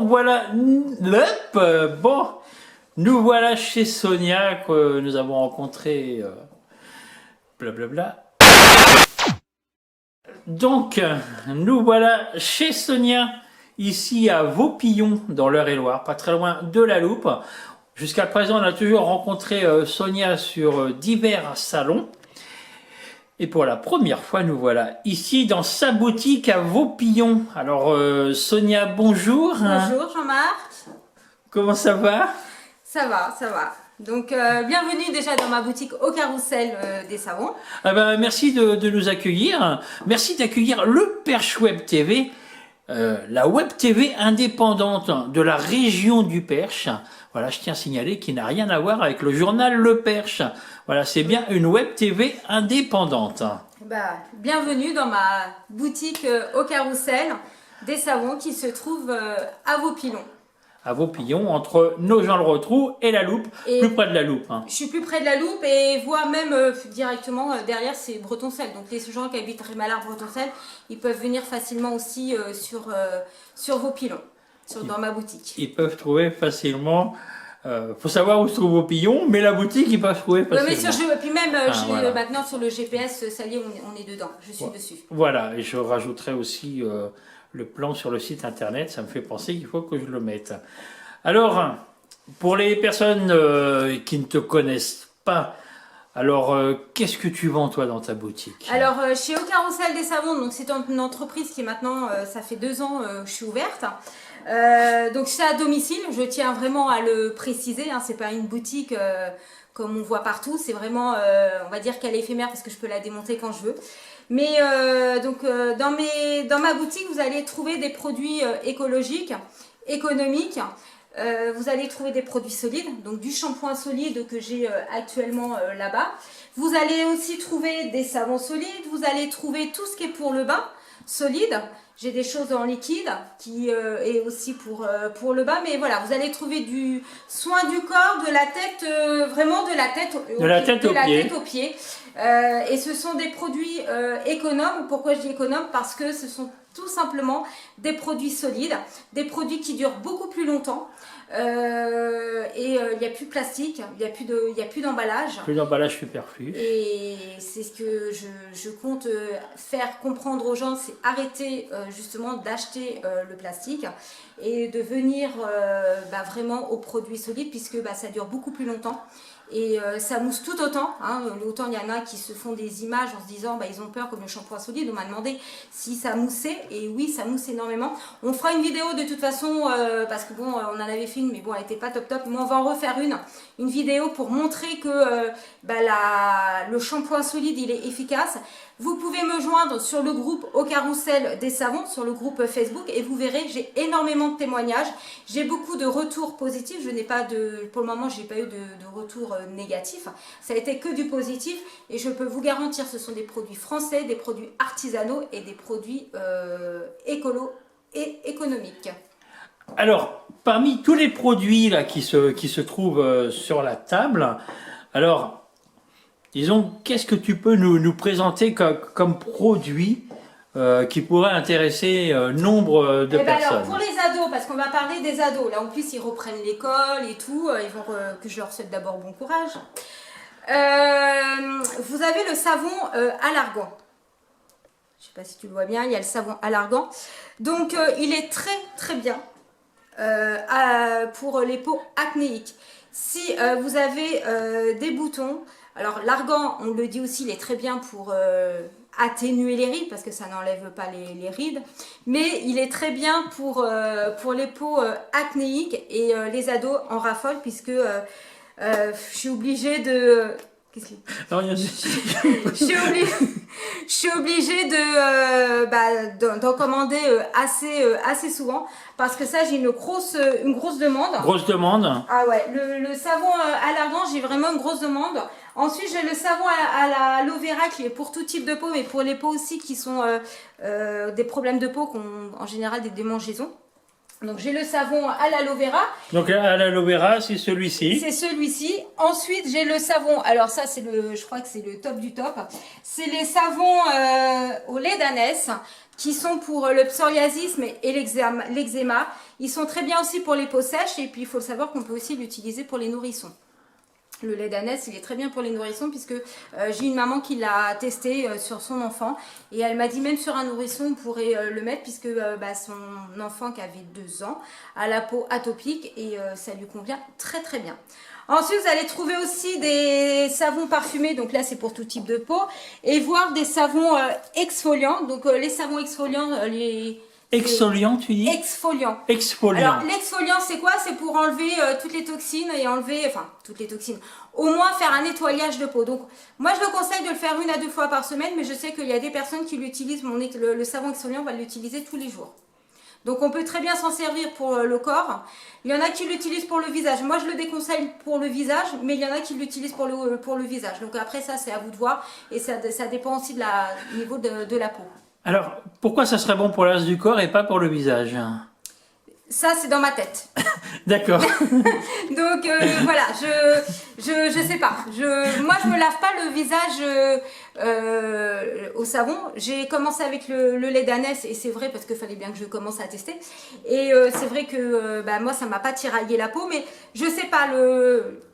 voilà, nous voilà chez Sonia que nous avons rencontré, blablabla. Donc, nous voilà chez Sonia, ici à Vaupillon, dans l'Eure-et-Loire, pas très loin de La Loupe. Jusqu'à présent, on a toujours rencontré Sonia sur divers salons. Et pour la première fois, nous voilà ici dans sa boutique à Vaupillon. Alors, Sonia, bonjour. Bonjour Jean-Marc. Comment ça va? Ça va, ça va. Donc, bienvenue déjà dans ma boutique au Carrousel des Savons. Ah ben, merci de nous accueillir. Merci d'accueillir le Perche Web TV, la Web TV indépendante de la région du Perche. Voilà, je tiens à signaler qu'il n'a rien à voir avec le journal Le Perche. Voilà, c'est bien une Web TV indépendante. Bienvenue dans ma boutique au Carrousel des Savons qui se trouve à Vaupillon. À Vaupillon, entre Nogent-le-Rotrou et La Loupe, plus près de La Loupe. Hein. Je suis plus près de La Loupe et voire même directement derrière, c'est Bretoncelle. Donc les gens qui habitent Rémalard, Bretoncelle, ils peuvent venir facilement aussi sur Vaupillon, dans ma boutique. Ils peuvent trouver facilement. Faut savoir où se trouve Vaupillon, mais la boutique, ils peuvent trouver facilement. Oui, mais puis même, voilà. maintenant sur le GPS, ça y est, on est dedans. Je suis dessus. Voilà, et je rajouterai aussi le plan sur le site internet, ça me fait penser qu'il faut que je le mette. Alors, pour les personnes qui ne te connaissent pas, alors qu'est-ce que tu vends toi dans ta boutique? Alors, chez Au Carrousel des Savons, donc c'est une entreprise qui maintenant, ça fait 2 ans je suis ouverte. Donc c'est à domicile, je tiens vraiment à le préciser, hein, c'est pas une boutique comme on voit partout, c'est vraiment, on va dire qu'elle est éphémère parce que je peux la démonter quand je veux. Mais dans ma boutique, vous allez trouver des produits écologiques, économiques. Vous allez trouver des produits solides, donc du shampoing solide que j'ai actuellement là-bas. Vous allez aussi trouver des savons solides, vous allez trouver tout ce qui est pour le bain solide. J'ai des choses en liquide qui est aussi pour le bain, mais voilà, vous allez trouver du soin du corps, de la tête, vraiment de la tête aux pieds. Et ce sont des produits économes. Pourquoi je dis économes? Parce que ce sont tout simplement des produits solides, des produits qui durent beaucoup plus longtemps. Il n'y a plus de plastique, il n'y a plus d'emballage. Plus d'emballage superflu. Et c'est ce que je compte faire comprendre aux gens, c'est arrêter justement d'acheter le plastique et de venir vraiment aux produits solides puisque ça dure beaucoup plus longtemps. Et ça mousse tout autant, hein. Autant il y en a qui se font des images en se disant ils ont peur comme le shampoing solide. On m'a demandé si ça moussait et oui, ça mousse énormément. On fera une vidéo de toute façon parce que bon, on en avait fait une mais bon, elle n'était pas top. Mais on va en refaire une vidéo pour montrer que le shampoing solide il est efficace. Vous pouvez me joindre sur le groupe Au Carrousel des Savons, sur le groupe Facebook et vous verrez, j'ai énormément de témoignages. J'ai beaucoup de retours positifs. Pour le moment, je n'ai pas eu de retours négatifs. Ça a été que du positif et je peux vous garantir ce sont des produits français, des produits artisanaux et des produits écolos et économiques. Alors, parmi tous les produits là, qui se trouvent sur la table, alors... disons, qu'est-ce que tu peux nous présenter comme produit qui pourrait intéresser nombre de personnes? Alors, pour les ados, parce qu'on va parler des ados, là en plus ils reprennent l'école et tout, ils vont que je leur souhaite d'abord bon courage. Vous avez le savon à l'argan. Je ne sais pas si tu le vois bien, il y a le savon à l'argan. Donc il est très très bien pour les peaux acnéiques. Si vous avez des boutons, alors l'argan, on le dit aussi, il est très bien pour atténuer les rides parce que ça n'enlève pas les rides. Mais il est très bien pour les peaux acnéiques et les ados en raffolent puisque je suis obligée de... Qu'est-ce qu'il y a ? Non, Je suis obligée d'en commander assez souvent parce que ça j'ai une grosse demande. Grosse demande. Ah ouais, le savon à l'argan, j'ai vraiment une grosse demande. Ensuite j'ai le savon à l'aloe vera qui est pour tout type de peau, mais pour les peaux aussi qui sont des problèmes de peau, en général des démangeaisons. Donc j'ai le savon à l'aloe vera. Donc à l'aloe vera, c'est celui-ci. C'est celui-ci. Ensuite, j'ai le savon. Alors ça, je crois que c'est le top du top. C'est les savons au lait d'ânesse qui sont pour le psoriasis et l'eczéma. Ils sont très bien aussi pour les peaux sèches. Et puis, il faut le savoir qu'on peut aussi l'utiliser pour les nourrissons. Le lait d'ânesse, il est très bien pour les nourrissons puisque j'ai une maman qui l'a testé sur son enfant et elle m'a dit même sur un nourrisson on pourrait le mettre puisque son enfant qui avait 2 ans a la peau atopique et ça lui convient très très bien. Ensuite, vous allez trouver aussi des savons parfumés, donc là c'est pour tout type de peau, et voir des savons exfoliants. Donc les savons exfoliants, Exfoliant, tu dis? Exfoliant. Exfoliant. Alors l'exfoliant c'est quoi? C'est pour enlever toutes les toxines et toutes les toxines. Au moins faire un nettoyage de peau. Donc moi je le conseille de le faire 1 à 2 fois par semaine, mais je sais qu'il y a des personnes qui l'utilisent. Le savon exfoliant, on va l'utiliser tous les jours. Donc on peut très bien s'en servir pour le corps. Il y en a qui l'utilisent pour le visage. Moi je le déconseille pour le visage, mais il y en a qui l'utilisent pour le visage. Donc après ça c'est à vous de voir et ça dépend aussi du niveau de la peau. Alors, pourquoi ça serait bon pour le reste du corps et pas pour le visage? Ça, c'est dans ma tête. D'accord. Donc, voilà, je sais pas. Moi, je me lave pas le visage au savon. J'ai commencé avec le lait d'ânesse et c'est vrai parce qu'il fallait bien que je commence à tester. Et c'est vrai que moi, ça m'a pas tiraillé la peau, mais je sais pas,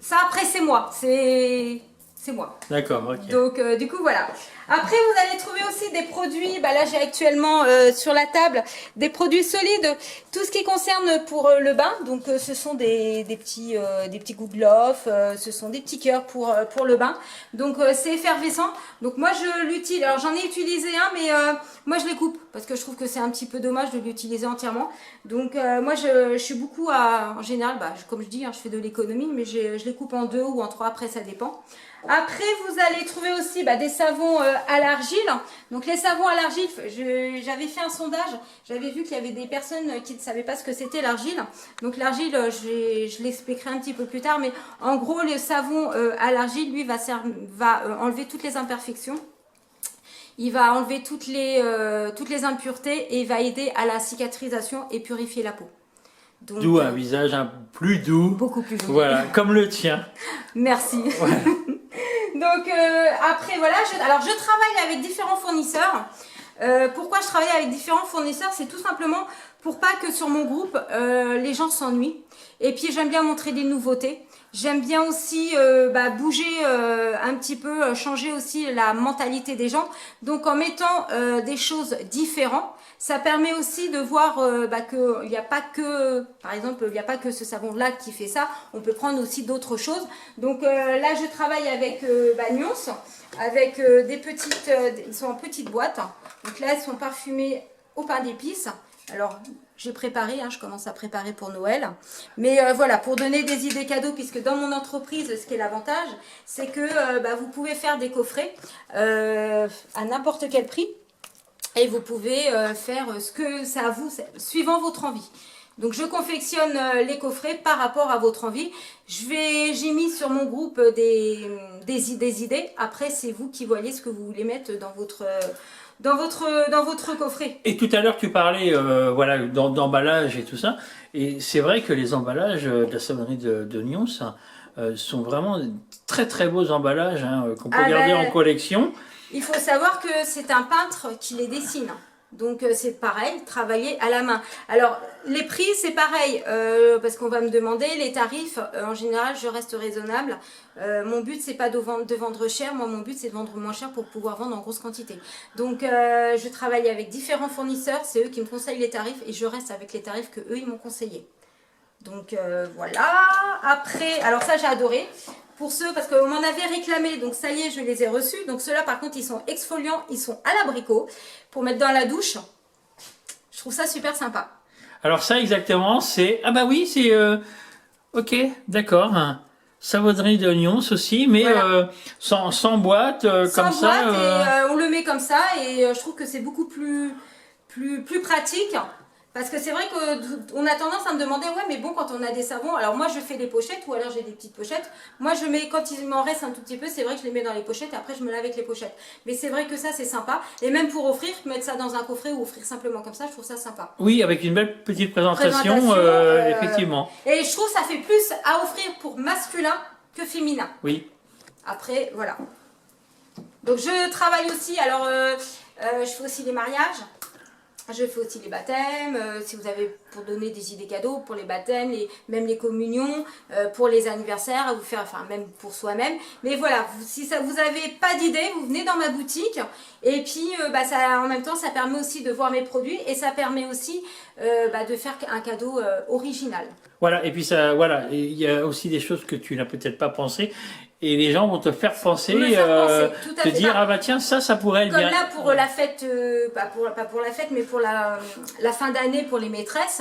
ça après, c'est moi. C'est moi. D'accord, ok. Donc, du coup, voilà. Après, vous allez trouver aussi des produits. Là, j'ai actuellement sur la table des produits solides. Tout ce qui concerne pour le bain. Donc, ce sont des petits Good Love. Ce sont des petits cœurs pour le bain. Donc, c'est effervescent. Donc, moi, je l'utilise. Alors, j'en ai utilisé un, mais moi, je les coupe parce que je trouve que c'est un petit peu dommage de l'utiliser entièrement. Donc, moi, je suis beaucoup en général, comme je dis, je fais de l'économie, mais je les coupe en 2 ou en 3. Après, ça dépend. Après, vous allez trouver aussi des savons à l'argile. Donc, les savons à l'argile, j'avais fait un sondage. J'avais vu qu'il y avait des personnes qui ne savaient pas ce que c'était l'argile. Donc, l'argile, je l'expliquerai un petit peu plus tard. Mais en gros, le savon à l'argile, lui, va enlever toutes les imperfections. Il va enlever toutes les impuretés et il va aider à la cicatrisation et purifier la peau. D'où un visage plus doux. Beaucoup plus joli. Voilà, comme le tien. Merci. Ouais. Donc après voilà, alors je travaille avec différents fournisseurs. Pourquoi je travaille avec différents fournisseurs? C'est tout simplement pour pas que sur mon groupe les gens s'ennuient. Et puis j'aime bien montrer des nouveautés. J'aime bien aussi bouger un petit peu, changer aussi la mentalité des gens. Donc en mettant des choses différentes, ça permet aussi de voir qu'il n'y a pas que, par exemple, il n'y a pas que ce savon-là qui fait ça. On peut prendre aussi d'autres choses. Donc là, je travaille avec Nyons, avec des petites, ils sont en petites boîtes. Donc là, elles sont parfumées au pain d'épices. Alors, j'ai préparé, je commence à préparer pour Noël. Mais voilà, pour donner des idées cadeaux, puisque dans mon entreprise, ce qui est l'avantage, c'est que vous pouvez faire des coffrets à n'importe quel prix. Et vous pouvez faire ce que ça vous, suivant votre envie. Donc je confectionne les coffrets par rapport à votre envie. J'ai mis sur mon groupe des idées. Après, c'est vous qui voyez ce que vous voulez mettre dans votre coffret. Et tout à l'heure, tu parlais d'emballage et tout ça. Et c'est vrai que les emballages de la savonnerie de Nyons sont vraiment très très beaux emballages qu'on peut garder en collection. Il faut savoir que c'est un peintre qui les dessine. Donc c'est pareil, travailler à la main. Alors les prix c'est pareil, parce qu'on va me demander les tarifs. En général je reste raisonnable. Mon but c'est pas de vendre cher, moi mon but c'est de vendre moins cher pour pouvoir vendre en grosse quantité. Donc je travaille avec différents fournisseurs, c'est eux qui me conseillent les tarifs et je reste avec les tarifs que eux ils m'ont conseillé. Donc voilà, après, alors ça j'ai adoré. Pour ceux, parce qu'on m'en avait réclamé, donc ça y est, je les ai reçus. Donc ceux-là, par contre, ils sont exfoliants, ils sont à l'abricot pour mettre dans la douche. Je trouve ça super sympa. Alors ça, exactement, c'est... Ah bah oui, c'est... Ok, d'accord. Savonnerie de Nyons aussi, mais voilà. Sans boîte, comme ça. Sans boîte, et on le met comme ça, et je trouve que c'est beaucoup plus pratique. Parce que c'est vrai qu'on a tendance à me demander, ouais, mais bon, quand on a des savons, alors moi je fais des pochettes ou alors j'ai des petites pochettes. Moi je mets, quand il m'en reste un tout petit peu, c'est vrai que je les mets dans les pochettes et après je me lave avec les pochettes. Mais c'est vrai que ça c'est sympa. Et même pour offrir, mettre ça dans un coffret ou offrir simplement comme ça, je trouve ça sympa. Oui, avec une belle petite présentation, effectivement. Et je trouve que ça fait plus à offrir pour masculin que féminin. Oui. Après, voilà. Donc je travaille aussi, alors je fais aussi les mariages. Je fais aussi les baptêmes, si vous avez pour donner des idées cadeaux pour les baptêmes, même les communions, pour les anniversaires, à vous faire, enfin même pour soi-même. Mais voilà, si ça vous avez pas d'idée, vous venez dans ma boutique et puis en même temps ça permet aussi de voir mes produits et ça permet aussi de faire un cadeau original. Voilà, et puis il y a aussi des choses que tu n'as peut-être pas pensé. Et les gens vont te faire penser, tout à te fait. dire, ah bah tiens, ça pourrait être comme bien. Comme là, pour la fête, pas pour la fête, mais pour la fin d'année pour les maîtresses,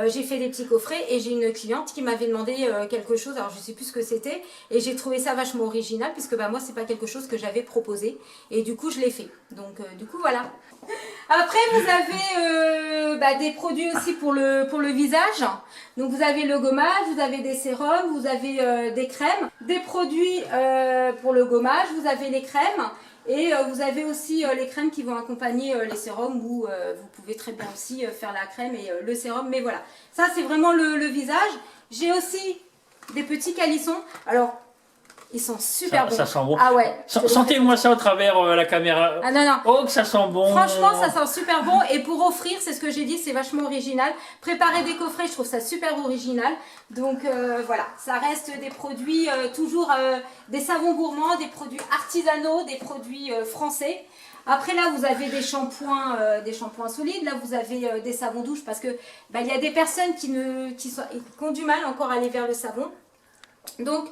j'ai fait des petits coffrets et j'ai une cliente qui m'avait demandé quelque chose, alors je sais plus ce que c'était, et j'ai trouvé ça vachement original, puisque moi, c'est pas quelque chose que j'avais proposé, et du coup, je l'ai fait. Donc, du coup, voilà. Après, vous avez des produits aussi pour le visage. Donc, vous avez le gommage, vous avez des sérums, vous avez des crèmes, des produits pour le gommage, vous avez les crèmes. Et vous avez aussi les crèmes qui vont accompagner les sérums où vous pouvez très bien aussi faire la crème et le sérum. Mais voilà, ça c'est vraiment le visage. J'ai aussi des petits calissons. Alors, ils sont super bons. Ça sent bon. Ah ouais. Sentez-moi ça au travers la caméra. Ah non, non. Oh, que ça sent bon. Franchement, ça sent super bon. Et pour offrir, c'est ce que j'ai dit, c'est vachement original. Préparer des coffrets, je trouve ça super original. Donc voilà, ça reste des produits, toujours des savons gourmands, des produits artisanaux, des produits français. Après là, vous avez des shampoings solides. Là, vous avez des savons douche parce que il y a des personnes qui ont du mal encore à aller vers le savon. Donc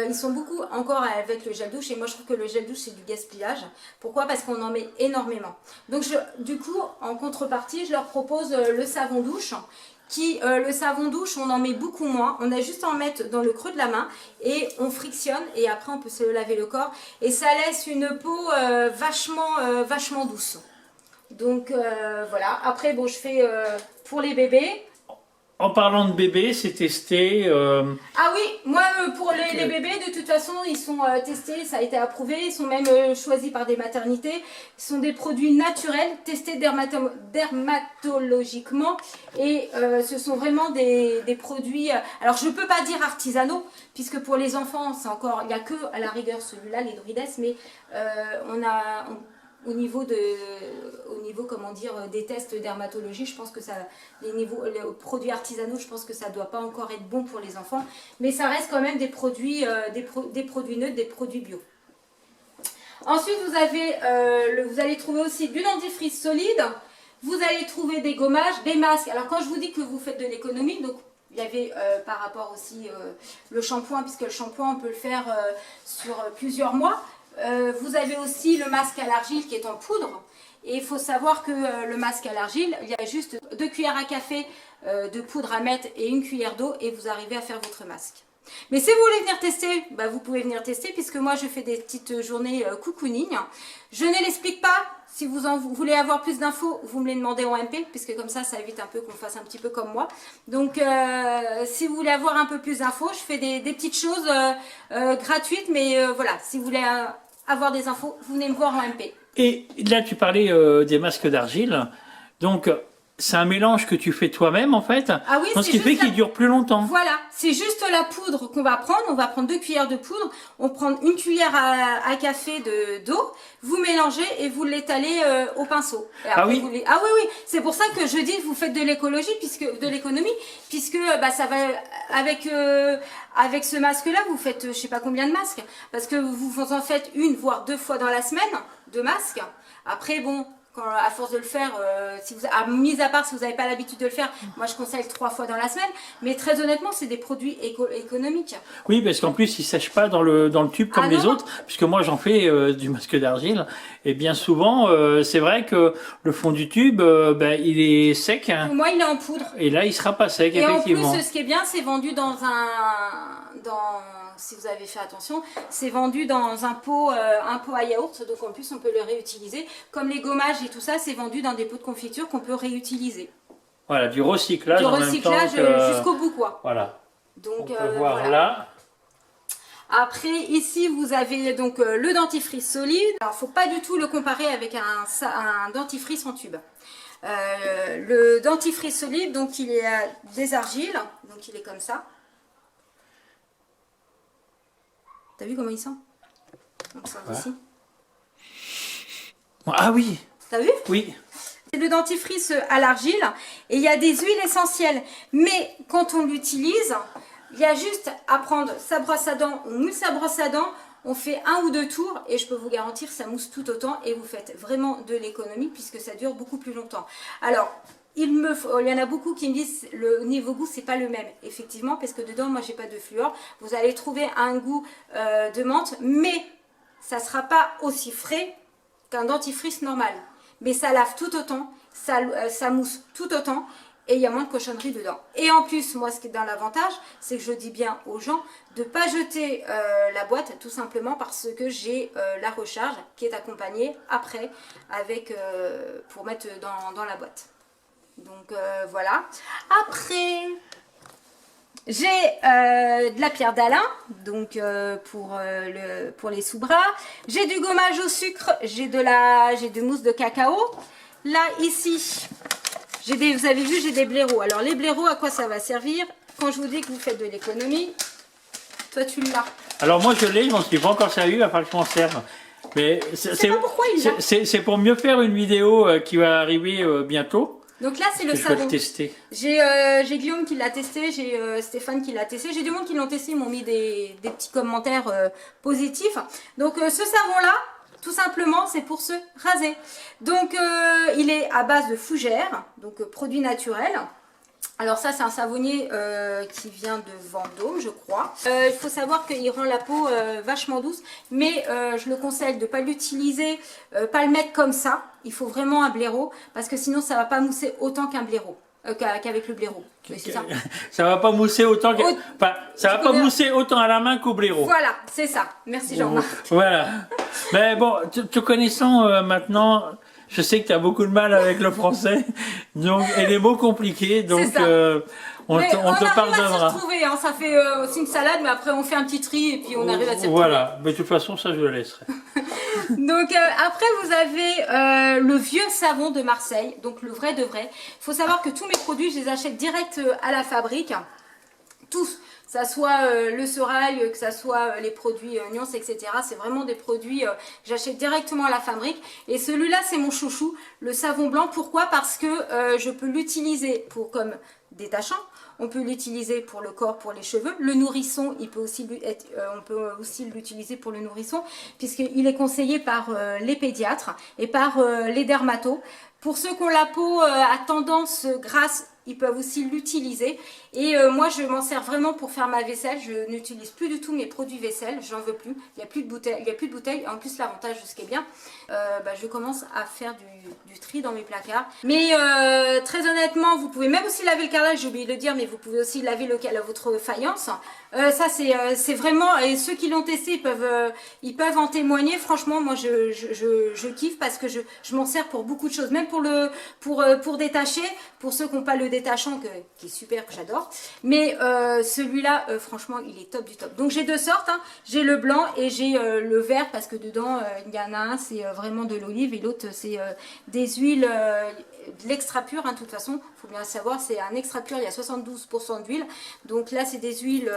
ils sont beaucoup encore avec le gel douche et moi je trouve que le gel douche c'est du gaspillage. Pourquoi? Parce qu'on en met énormément. Donc du coup en contrepartie je leur propose le savon douche. Le savon douche on en met beaucoup moins, on a juste à en mettre dans le creux de la main et on frictionne et après on peut se laver le corps et ça laisse une peau vachement douce. Donc voilà, après bon je fais pour les bébés. En parlant de bébés, c'est testé. Ah oui, moi pour les bébés, de toute façon, ils sont testés, ça a été approuvé, ils sont même choisis par des maternités. Ce sont des produits naturels, testés dermatologiquement et ce sont vraiment des produits, alors je ne peux pas dire artisanaux, puisque pour les enfants, c'est encore, il n'y a que à la rigueur celui-là, les Druides, mais au niveau comment dire des tests dermatologie, je pense que les produits artisanaux, je pense que ça doit pas encore être bon pour les enfants, mais ça reste quand même des produits des produits neutres, des produits bio. Ensuite, vous allez trouver aussi du dentifrice solide, vous allez trouver des gommages, des masques. Alors quand je vous dis que vous faites de l'économie, donc il y avait par rapport aussi le shampoing, puisque le shampoing on peut le faire sur plusieurs mois. Vous avez aussi le masque à l'argile qui est en poudre et il faut savoir que le masque à l'argile, il y a juste 2 cuillères à café de poudre à mettre et 1 cuillère d'eau et vous arrivez à faire votre masque. Mais si vous voulez venir tester, vous pouvez venir tester puisque moi je fais des petites journées cocooning. Je ne l'explique pas, si vous voulez avoir plus d'infos, vous me les demandez en MP puisque comme ça évite un peu qu'on fasse un petit peu comme moi. Donc si vous voulez avoir un peu plus d'infos, je fais des petites choses gratuites, mais voilà, si vous voulez avoir des infos, vous venez me voir en MP. Et là tu parlais des masques d'argile, donc c'est un mélange que tu fais toi-même en fait, ah oui, ce qui fait qu'il dure plus longtemps. Voilà, c'est juste la poudre qu'on va prendre, on va prendre 2 cuillères de poudre, on prend 1 cuillère à café d'eau, vous mélangez et vous l'étalez au pinceau. Ah oui. Ah oui, c'est pour ça que je dis que vous faites de l'écologie, de l'économie, puisque ça va avec ce masque-là, vous faites je sais pas combien de masques, parce que vous en faites 1 voire 2 fois dans la semaine de masques. Après bon, à force de le faire, mis à part si vous n'avez pas l'habitude de le faire, moi je conseille 3 fois dans la semaine, mais très honnêtement c'est des produits économiques. Oui, parce qu'en plus ils ne sèchent pas dans le tube comme les autres, puisque moi j'en fais du masque d'argile, et bien souvent c'est vrai que le fond du tube il est sec. Hein. Moi il est en poudre. Et là il sera pas sec, et effectivement. En plus ce qui est bien, c'est vendu si vous avez fait attention, c'est vendu dans un pot à yaourt, donc en plus on peut le réutiliser. Comme les gommages et tout ça, c'est vendu dans des pots de confiture qu'on peut réutiliser. Voilà, du recyclage du en même recyclage temps que... jusqu'au bout, quoi. Voilà, Donc, on peut voir voilà. là. Après, ici, vous avez donc le dentifrice solide. Alors, faut pas du tout le comparer avec un dentifrice en tube. Le dentifrice solide, donc il est à des argiles, donc il est comme ça. T'as vu comment il sent? Donc ça Voilà. ici. Ah oui, T'as vu? oui. C'est le dentifrice à l'argile et il y a des huiles essentielles. Mais quand on l'utilise, il y a juste à prendre sa brosse à dents, on mousse sa brosse à dents, on fait 1 ou 2 tours et je peux vous garantir ça mousse tout autant et vous faites vraiment de l'économie puisque ça dure beaucoup plus longtemps. Alors, il y en a beaucoup qui me disent le niveau goût c'est pas le même. Effectivement, parce que dedans moi j'ai pas de fluor. Vous allez trouver un goût de menthe, mais ça sera pas aussi frais qu'un dentifrice normal. Mais ça lave tout autant, ça mousse tout autant et il y a moins de cochonneries dedans. Et en plus, moi ce qui est dans l'avantage, c'est que je dis bien aux gens de ne pas jeter la boîte tout simplement parce que j'ai la recharge qui est accompagnée après avec pour mettre dans la boîte. Donc voilà. Après, j'ai de la pierre d'Alain, donc pour les sous-bras. J'ai du gommage au sucre, j'ai de mousse de cacao. Là, ici, vous avez vu, j'ai des blaireaux. Alors, les blaireaux, à quoi ça va servir? Quand je vous dis que vous faites de l'économie, toi, tu l'as. Alors moi je l'ai, je m'en suis pas encore servi, il va falloir que je m'en serve. Mais c'est pour mieux faire une vidéo qui va arriver bientôt. Donc là, c'est le Je vais savon. le tester. J'ai Guillaume qui l'a testé, j'ai Stéphane qui l'a testé. J'ai du monde qui l'ont testé, ils m'ont mis des petits commentaires positifs. Donc ce savon-là, tout simplement, c'est pour se raser. Donc il est à base de fougère, donc produit naturel. Alors ça, c'est un savonnier qui vient de Vendôme, je crois. Il faut savoir qu'il rend la peau vachement douce, mais je le conseille de ne pas l'utiliser, pas le mettre comme ça. Il faut vraiment un blaireau, parce que sinon ça ne va pas mousser autant qu'un blaireau, qu'avec le blaireau. Oui, c'est ça. Ça va pas mousser autant que... Enfin, ça va pas mousser autant à la main qu'au blaireau. Voilà, c'est ça. Merci Jean-Marc. Voilà. Mais bon, te connaissant maintenant... Je sais que tu as beaucoup de mal avec le français, donc, et les mots compliqués, donc on te pardonnera. À se retrouver, hein, ça fait aussi une salade, mais après on fait un petit tri et puis on arrive à s'y retrouver. Voilà, mais de toute façon ça je le laisserai. Donc après vous avez le vieux savon de Marseille, donc le vrai de vrai. Il faut savoir que tous mes produits, je les achète direct à la fabrique, tous. Que ça soit le serail, que ça soit les produits Nuance, etc. C'est vraiment des produits que j'achète directement à la fabrique. Et celui-là, c'est mon chouchou, le savon blanc. Pourquoi? Parce que je peux l'utiliser pour comme détachant. On peut l'utiliser pour le corps, pour les cheveux. Le nourrisson, on peut aussi l'utiliser pour le nourrisson, puisqu'il est conseillé par les pédiatres et par les dermatos. Pour ceux qui ont la peau à tendance grasse, ils peuvent aussi l'utiliser. Et moi, je m'en sers vraiment pour faire ma vaisselle. Je n'utilise plus du tout mes produits vaisselle. J'en veux plus. Il n'y a plus de bouteilles. En plus, l'avantage, ce qui est bien, je commence à faire du tri dans mes placards. Mais très honnêtement, vous pouvez même aussi laver le carrelage. J'ai oublié de le dire, mais vous pouvez aussi laver votre faïence. Ça, c'est vraiment... Et ceux qui l'ont testé, ils peuvent en témoigner. Franchement, moi, je kiffe parce que je m'en sers pour beaucoup de choses. Même pour détacher, pour ceux qui n'ont pas le détachant, qui est super, que j'adore. Mais celui-là, franchement, il est top du top. Donc j'ai deux sortes, hein. J'ai le blanc et j'ai le vert parce que dedans, il y en a un, c'est vraiment de l'olive et l'autre, c'est des huiles, de l'extra pur. Hein, de toute façon, il faut bien savoir, c'est un extra pur, il y a 72% d'huile. Donc là, c'est des huiles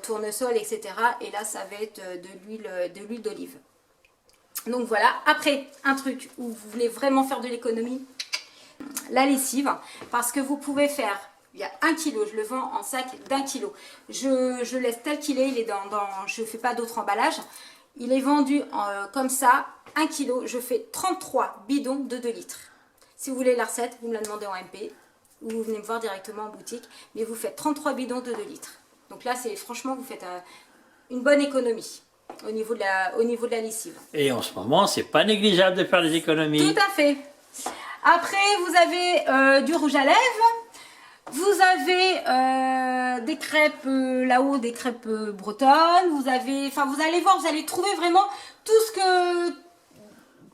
tournesol, etc. Et là, ça va être de l'huile d'olive. Donc voilà. Après, un truc où vous voulez vraiment faire de l'économie, la lessive, parce que vous pouvez faire, il y a 1 kg, je le vends en sac d'1 kg. Je laisse tel qu'il est, il est je ne fais pas d'autre emballage. Il est vendu comme ça, 1 kg. Je fais 33 bidons de 2 litres. Si vous voulez la recette, vous me la demandez en MP ou vous venez me voir directement en boutique. Mais vous faites 33 bidons de 2 litres. Donc là, franchement, vous faites une bonne économie au niveau de la lessive. Et en ce moment, c'est pas négligeable de faire des économies. Tout à fait. Après, vous avez du rouge à lèvres. Vous avez des crêpes là-haut, des crêpes bretonnes. Vous allez voir, vous allez trouver vraiment tout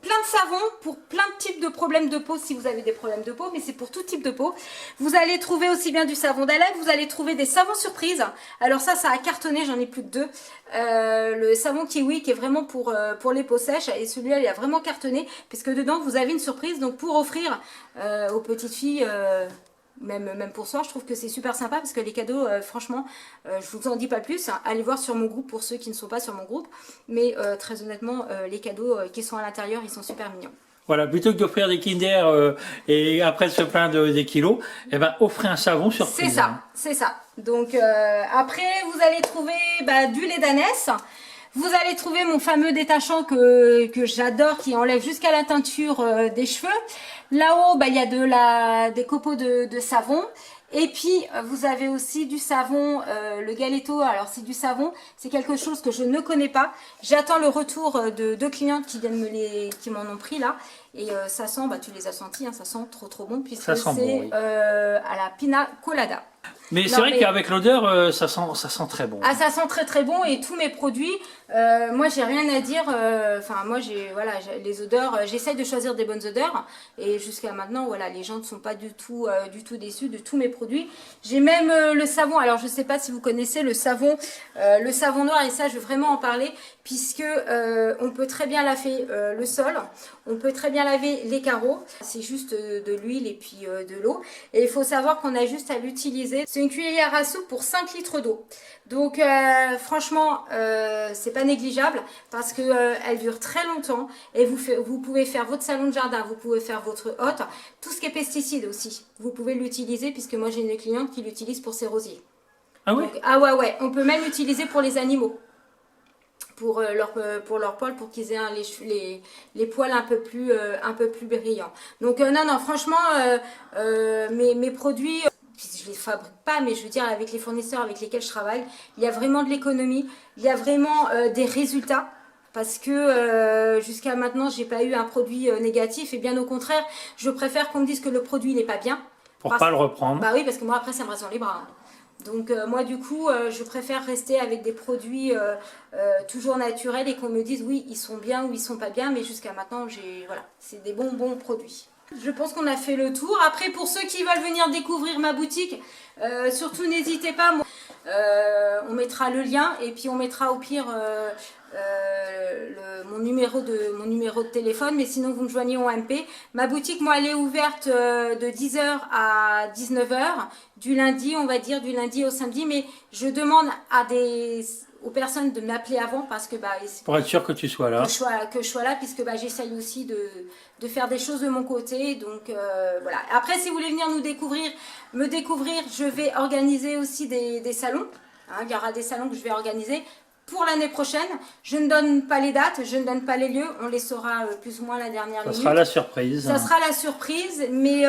plein de savons pour plein de types de problèmes de peau si vous avez des problèmes de peau, mais c'est pour tout type de peau. Vous allez trouver aussi bien du savon d'haleine, vous allez trouver des savons surprises. Alors ça a cartonné, j'en ai plus de 2. Le savon kiwi qui est vraiment pour les peaux sèches, et celui-là il a vraiment cartonné puisque dedans vous avez une surprise, donc pour offrir aux petites filles. Même pour soi, je trouve que c'est super sympa parce que les cadeaux, franchement, je vous en dis pas plus. Hein. Allez voir sur mon groupe pour ceux qui ne sont pas sur mon groupe. Mais très honnêtement, les cadeaux qui sont à l'intérieur, ils sont super mignons. Voilà, plutôt que d'offrir des Kinder et après de se plaindre des kilos, eh ben, offrez un savon surprise. C'est ça, c'est ça. Donc après, vous allez trouver du lait d'ânesse. Vous allez trouver mon fameux détachant que j'adore, qui enlève jusqu'à la teinture des cheveux. Là-haut, il y a des copeaux de savon. Et puis, vous avez aussi du savon, le Galetto. Alors, c'est du savon. C'est quelque chose que je ne connais pas. J'attends le retour de 2 clientes qui m'en ont pris là. Et ça sent, tu les as sentis, hein, ça sent trop bon puisque c'est oui. À la pina colada. Mais c'est vrai qu'avec l'odeur, ça sent très bon. Ah, ça sent très bon, et tous mes produits, moi j'ai rien à dire. Enfin, moi j'ai les odeurs, j'essaye de choisir des bonnes odeurs, et jusqu'à maintenant, voilà, les gens ne sont pas du tout déçus de tous mes produits. J'ai même le savon. Alors je sais pas si vous connaissez le savon noir, et ça je veux vraiment en parler puisque on peut très bien laver le sol, on peut très bien laver les carreaux. C'est juste de l'huile et puis de l'eau, et il faut savoir qu'on a juste à l'utiliser. C'est une cuillère à soupe pour 5 litres d'eau. Donc franchement, c'est pas négligeable parce que elle dure très longtemps, et vous pouvez faire votre salon de jardin, vous pouvez faire votre hotte, tout ce qui est pesticides aussi. Vous pouvez l'utiliser puisque moi j'ai une cliente qui l'utilise pour ses rosiers. Ah oui. Donc, ah ouais, on peut même l'utiliser pour les animaux. Pour leur poil, pour qu'ils aient les poils un peu plus brillants. Donc non, franchement, mes produits, je les fabrique pas, mais je veux dire, avec les fournisseurs avec lesquels je travaille, il y a vraiment de l'économie, il y a vraiment des résultats. Parce que jusqu'à maintenant, j'ai pas eu un produit négatif, et bien au contraire, je préfère qu'on me dise que le produit n'est pas bien. Pour pas le reprendre. Bah oui, parce que moi après ça me reste dans les bras. Hein. Donc moi du coup, je préfère rester avec des produits toujours naturels, et qu'on me dise oui, ils sont bien ou ils sont pas bien, mais jusqu'à maintenant, c'est des bons produits. Je pense qu'on a fait le tour. Après, pour ceux qui veulent venir découvrir ma boutique, surtout n'hésitez pas. On mettra le lien, et puis on mettra au pire mon numéro de téléphone, mais sinon vous me joignez en MP. Ma boutique, moi, elle est ouverte de 10h à 19h, du lundi, on va dire, du lundi au samedi, mais je demande aux personnes de m'appeler avant parce que pour être sûr que tu sois là. Que je sois là, puisque j'essaye aussi de faire des choses de mon côté. Donc voilà. Après, si vous voulez venir me découvrir, je vais organiser aussi des salons. Hein, il y aura des salons que je vais organiser pour l'année prochaine. Je ne donne pas les dates, je ne donne pas les lieux, on les saura plus ou moins la dernière minute. Ça sera la surprise. Ça sera la surprise, mais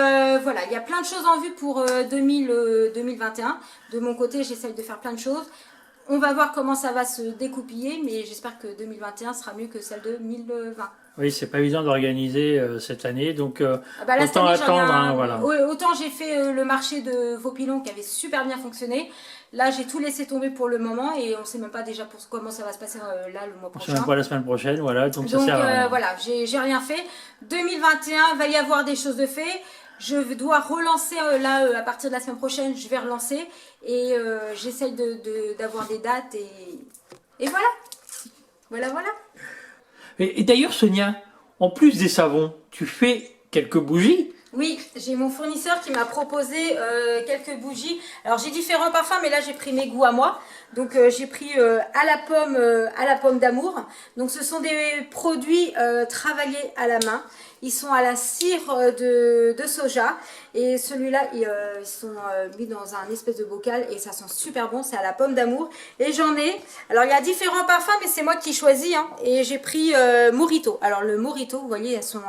voilà, il y a plein de choses en vue pour 2021. De mon côté, j'essaye de faire plein de choses. On va voir comment ça va se découpiller, mais j'espère que 2021 sera mieux que celle de 2020. Oui, c'est pas évident d'organiser cette année, donc là, autant attendre. Voilà. Autant j'ai fait le marché de Vaux-Pilon qui avait super bien fonctionné. Là, j'ai tout laissé tomber pour le moment, et on ne sait même pas déjà comment ça va se passer là le mois prochain. On ne sait même pas la semaine prochaine, voilà. Donc ça sert à rien. Voilà, j'ai rien fait. 2021, va y avoir des choses de fait. Je dois relancer à partir de la semaine prochaine, je vais relancer, et j'essaye d'avoir des dates, et voilà. Voilà. Et d'ailleurs, Sonia, en plus des savons, tu fais quelques bougies. Oui, j'ai mon fournisseur qui m'a proposé quelques bougies. Alors j'ai différents parfums, mais là j'ai pris mes goûts à moi. Donc j'ai pris à la pomme d'amour. Donc ce sont des produits travaillés à la main. Ils sont à la cire de soja, et celui-là ils sont mis dans un espèce de bocal, et ça sent super bon. C'est à la pomme d'amour, et j'en ai. Alors il y a différents parfums, mais c'est moi qui choisis. Hein, et j'ai pris Morito. Alors le Morito, vous voyez, elles sont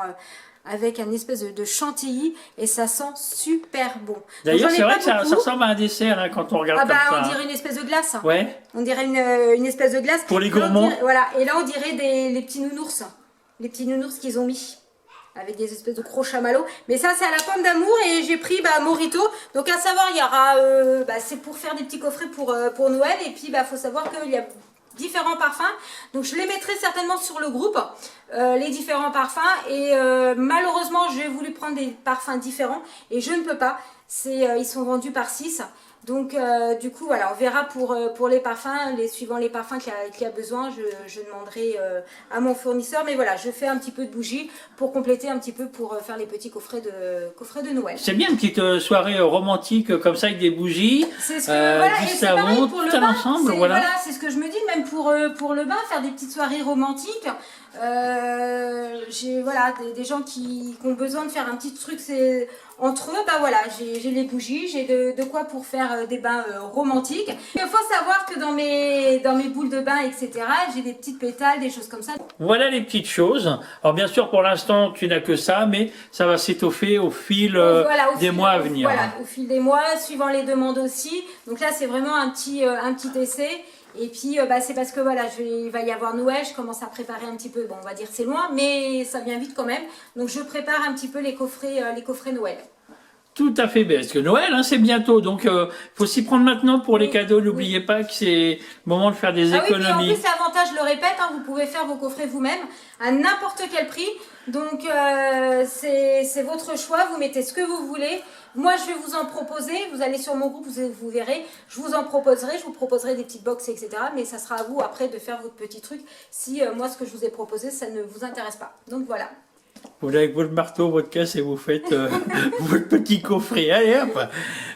avec un espèce de chantilly, et ça sent super bon. D'ailleurs, c'est vrai que ça ressemble à un dessert hein, quand on regarde comme ça. On dirait une espèce de glace. Ouais. On dirait une espèce de glace. Pour les gourmands. Voilà, et là on dirait les petits nounours. Les petits nounours qu'ils ont mis. Avec des espèces de gros chamallows. Mais ça, c'est à la pomme d'amour, et j'ai pris Morito. Donc à savoir, il y aura... c'est pour faire des petits coffrets pour Noël. Et puis, faut savoir qu'il y a différents parfums. Donc je les mettrai certainement sur le groupe, les différents parfums. Et malheureusement, j'ai voulu prendre des parfums différents et je ne peux pas. Ils sont vendus par 6. Donc du coup voilà, on verra pour les parfums, suivant les parfums qu'il y a besoin, je demanderai à mon fournisseur. Mais voilà, je fais un petit peu de bougies pour compléter un petit peu, pour faire les petits coffrets de Noël. C'est bien une petite soirée romantique comme ça avec des bougies, C'est ce que, voilà, du et c'est pareil savon, pour tout le un bain. ensemble. Voilà. Voilà, c'est ce que je me dis, même pour le bain, faire des petites soirées romantiques. J'ai voilà, des gens qui ont besoin de faire un petit truc entre eux. Bah voilà, j'ai les bougies, j'ai de quoi pour faire des bains romantiques. Il faut savoir que dans mes boules de bain, etc., j'ai des petites pétales, des choses comme ça. Voilà les petites choses. Alors bien sûr, pour l'instant, tu n'as que ça, mais ça va s'étoffer au fil Voilà, des mois à venir. Voilà, au fil des mois, suivant les demandes aussi. Donc là, c'est vraiment un petit essai. Et puis, c'est parce que voilà, il va y avoir Noël, je commence à préparer un petit peu. Bon, on va dire c'est loin, mais ça vient vite quand même. Donc, je prépare un petit peu les coffrets Noël. Tout à fait, parce que Noël, hein, c'est bientôt, donc faut s'y prendre maintenant pour les cadeaux. N'oubliez pas que c'est le moment de faire des économies. Oui, et en plus, l'avantage, je le répète, hein, vous pouvez faire vos coffrets vous-même à n'importe quel prix. Donc, c'est votre choix, vous mettez ce que vous voulez. Moi, je vais vous en proposer. Vous allez sur mon groupe, vous verrez. Je vous en proposerai. Je vous proposerai des petites box, etc. Mais ça sera à vous après de faire votre petit truc. Si moi, ce que je vous ai proposé, ça ne vous intéresse pas. Donc voilà. Vous venez avec votre marteau, votre casse et vous faites votre petit coffret. Allez hop.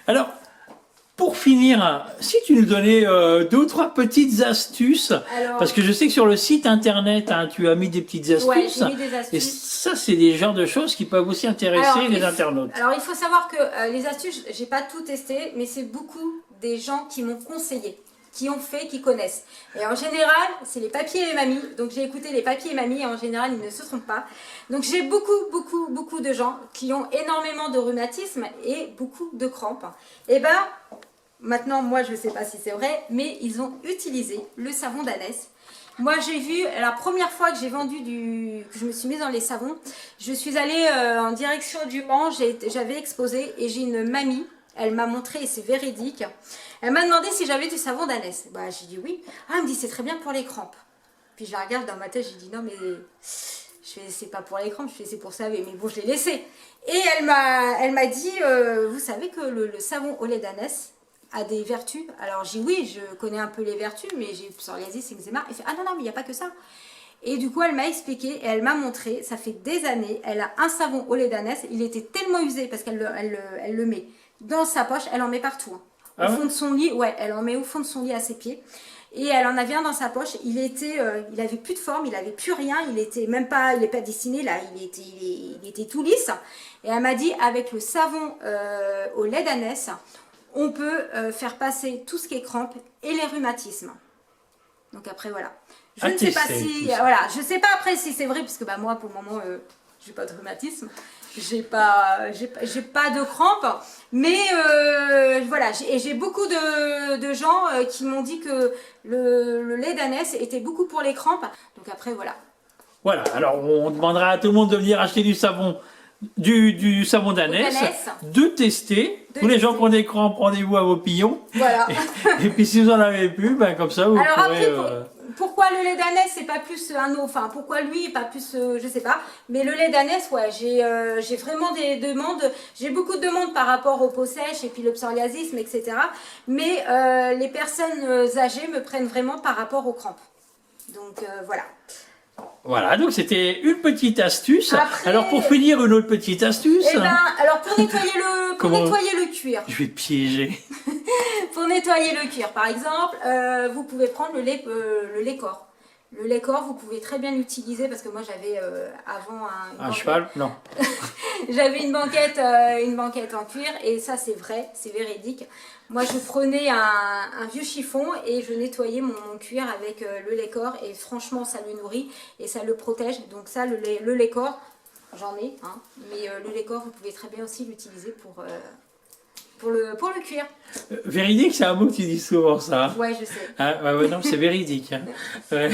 Alors, pour finir, si tu nous donnais 2 ou 3 petites astuces, parce que je sais que sur le site internet, hein, tu as mis des petites astuces. Ouais, j'ai mis des astuces. Et ça, c'est des genres de choses qui peuvent aussi intéresser les internautes. Alors, il faut savoir que les astuces, j'ai pas tout testé, mais c'est beaucoup des gens qui m'ont conseillé, qui ont fait, qui connaissent. Et en général, c'est les papis et les mamies. Donc j'ai écouté les papis et mamies et en général, ils ne se trompent pas. Donc j'ai beaucoup de gens qui ont énormément de rhumatisme et beaucoup de crampes. Et ben, maintenant, moi, je ne sais pas si c'est vrai, mais ils ont utilisé le savon d'Anès. Moi, j'ai vu, la première fois que j'ai vendu que je me suis mise dans les savons, je suis allée en direction du Mans, j'avais exposé et j'ai une mamie. Elle m'a montré, et c'est véridique, elle m'a demandé si j'avais du savon d'Anès. Bah, j'ai dit oui. Ah, elle me dit c'est très bien pour les crampes. Puis je la regarde dans ma tête, j'ai dit non mais c'est pas pour les crampes, c'est pour ça, mais bon, je l'ai laissé. Et elle m'a dit, vous savez que le savon au lait d'Anès a des vertus. Alors j'ai dit oui, je connais un peu les vertus, mais j'ai psoriasis, eczéma. Elle fait ah non mais il n'y a pas que ça. Et du coup, elle m'a expliqué et elle m'a montré, ça fait des années, elle a un savon au lait d'Anès, il était tellement usé parce qu'elle le met dans sa poche, elle en met partout. Hein. Au fond de son lit, ouais, elle en met au fond de son lit à ses pieds. Et elle en avait un dans sa poche. Il avait plus de forme, il avait plus rien. Il n'est pas dessiné là. Il était tout lisse. Et elle m'a dit avec le savon au lait d'Anès, on peut faire passer tout ce qui est crampes et les rhumatismes. Donc après voilà. Je ne sais pas si je sais pas après si c'est vrai puisque bah moi pour le moment j'ai pas de rhumatisme. J'ai pas de crampes, mais voilà, j'ai beaucoup de gens qui m'ont dit que le lait d'Anès était beaucoup pour les crampes. Donc après voilà. Voilà, alors on demandera à tout le monde de venir acheter du savon d'Anès, de tester. Tous les gens qui ont des crampes, rendez-vous à vos pillons. Voilà. Et puis si vous en avez plus, ben comme ça vous alors pourrez. Après, pourquoi le lait d'Anès c'est pas plus un eau, enfin pourquoi lui pas plus je sais pas, mais le lait d'Anès ouais, j'ai vraiment des demandes, j'ai beaucoup de demandes par rapport aux peaux sèches et puis le psoriasisme etc, mais les personnes âgées me prennent vraiment par rapport aux crampes, donc voilà. Voilà, donc c'était une petite astuce. Après, alors pour finir, une autre petite astuce. Eh ben, alors pour nettoyer le cuir. Je vais piéger. Pour nettoyer le cuir, par exemple, vous pouvez prendre le lait corps. Le lait corps, vous pouvez très bien l'utiliser parce que moi j'avais avant un cheval, non. J'avais une banquette en cuir et ça c'est vrai, c'est véridique. Moi je prenais un vieux chiffon et je nettoyais mon cuir avec le lait corps et franchement ça le nourrit et ça le protège. Donc ça le lait corps, j'en ai, hein, mais le lait corps vous pouvez très bien aussi l'utiliser pour le cuir. Véridique, c'est un mot que tu dis souvent, ça. Ouais, je sais. Ah, ouais, non, c'est véridique. Hein. Ouais.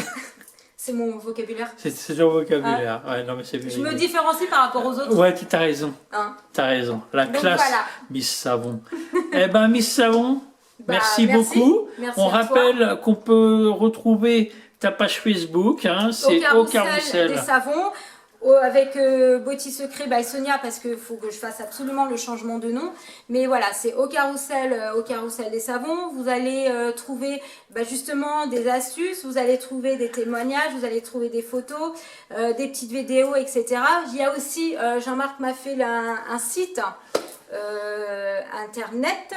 C'est mon vocabulaire. C'est ton vocabulaire. Ouais, non, mais c'est véridique. Je me différencie par rapport aux autres. Ouais, tu as raison. Hein. Tu as raison. La donc classe, voilà. Miss Savon. Eh ben, Miss Savon, Bah, Merci beaucoup. Merci On à toi. rappelle qu'on peut retrouver ta page Facebook, hein, c'est Au Des Carrousel. savons. Avec Beauty Secret by Sonia parce qu'il faut que je fasse absolument le changement de nom. Mais voilà, c'est au carrousel des savons. Vous allez trouver justement des astuces, vous allez trouver des témoignages, vous allez trouver des photos, des petites vidéos, etc. Il y a aussi, Jean-Marc m'a fait un site internet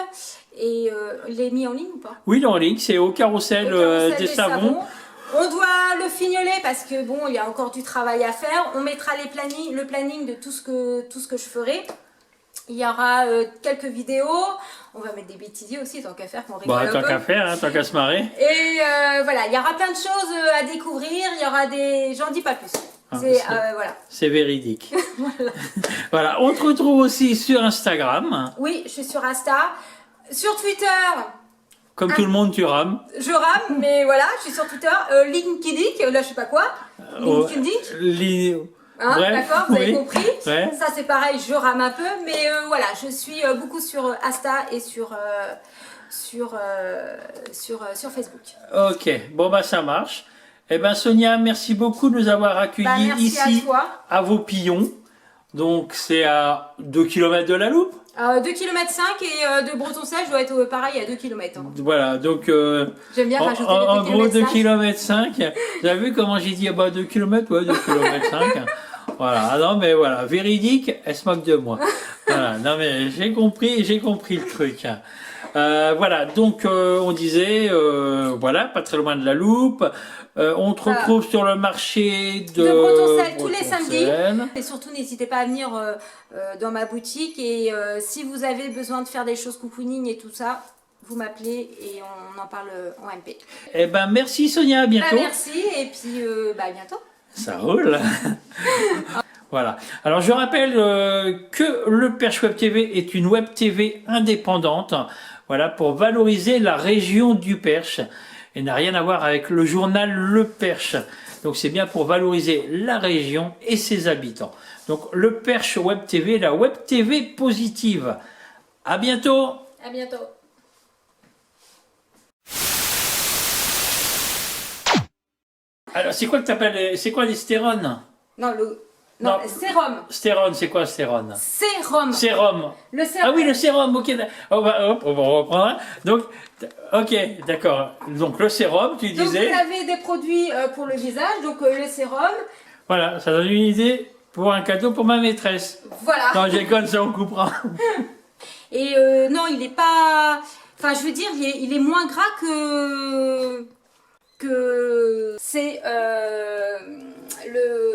et il est mis en ligne ou pas? Oui, en ligne, c'est Au Carrousel, Au carrousel des savons. On doit le fignoler parce que bon, il y a encore du travail à faire. On mettra le planning de tout ce que je ferai. Il y aura quelques vidéos. On va mettre des bêtisiers aussi, tant qu'à faire, qu'on rigole un Tant peu. qu'à faire, hein, tant qu'à se marrer. Et voilà, il y aura plein de choses à découvrir. Il y aura des... J'en dis pas plus. Voilà. C'est véridique. Voilà, on te retrouve aussi sur Instagram. Oui, je suis sur Insta. Sur Twitter... Comme tout le monde, tu rames. Je rame, mais voilà, je suis sur Twitter. LinkedIn, là je sais pas quoi. LinkedIn. Hein, Bref, d'accord, vous avez compris. Ouais. Ça c'est pareil, je rame un peu, mais voilà, je suis beaucoup sur Insta et sur Facebook. Ok, bon bah ça marche. Eh ben Sonia, merci beaucoup de nous avoir accueillis Merci ici à toi. à Vaupillon. Donc c'est à 2 km de la Loupe. 2,5 km et de Bretoncello, je dois être pareil à 2 km. Hein. Voilà, donc j'aime bien rajouter en gros 2 km. km. Vous avez vu comment j'ai dit 2 km, ouais, 2 km 5. Voilà, ah non mais voilà, véridique, elle se moque de moi. Voilà, non mais j'ai compris le truc. Voilà, donc on disait, voilà, pas très loin de la Loupe. On te retrouve sur le marché de Bretoncello tous les samedis. Bretoncello. Et surtout, n'hésitez pas à venir dans ma boutique. Et si vous avez besoin de faire des choses cocooning et tout ça, vous m'appelez et on en parle en MP. Eh ben merci Sonia, à bientôt. Merci et puis à bientôt. Ça roule. Voilà. Alors je rappelle que le Perche Web TV est une web TV indépendante, voilà, pour valoriser la région du Perche et n'a rien à voir avec le journal Le Perche. Donc c'est bien pour valoriser la région et ses habitants. Donc le Perche Web TV, la web TV positive. À bientôt. À bientôt. Alors c'est quoi que t'appelles, c'est quoi les stérones? Non, sérum. Stérone, c'est quoi stérone? Sérum. Sérum. Le sérum. Ah oui, le sérum, ok. On va reprendre. Donc, ok, d'accord. Donc, le sérum, tu Donc disais. vous avez des produits pour le visage, donc le sérum. Voilà, ça donne une idée pour un cadeau pour ma maîtresse. Voilà. Non, j'ai comme ça, on coupera. Et non, il n'est pas... Enfin, je veux dire, il est moins gras que c'est le